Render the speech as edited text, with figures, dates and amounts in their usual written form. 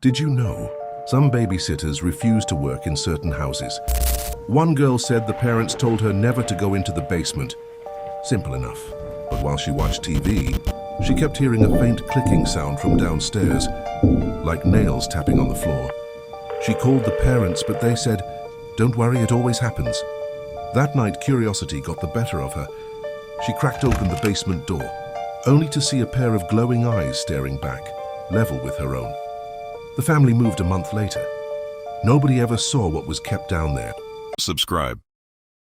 Did you know some babysitters refuse to work in certain houses? One girl said the parents told her never to go into the basement. Simple enough. But while she watched TV, she kept hearing a faint clicking sound from downstairs, like nails tapping on the floor. She called the parents, but they said, "Don't worry, it always happens." That night, curiosity got the better of her. She cracked open the basement door, only to see a pair of glowing eyes staring back, level with her own. The family moved a month later. Nobody ever saw what was kept down there. Subscribe.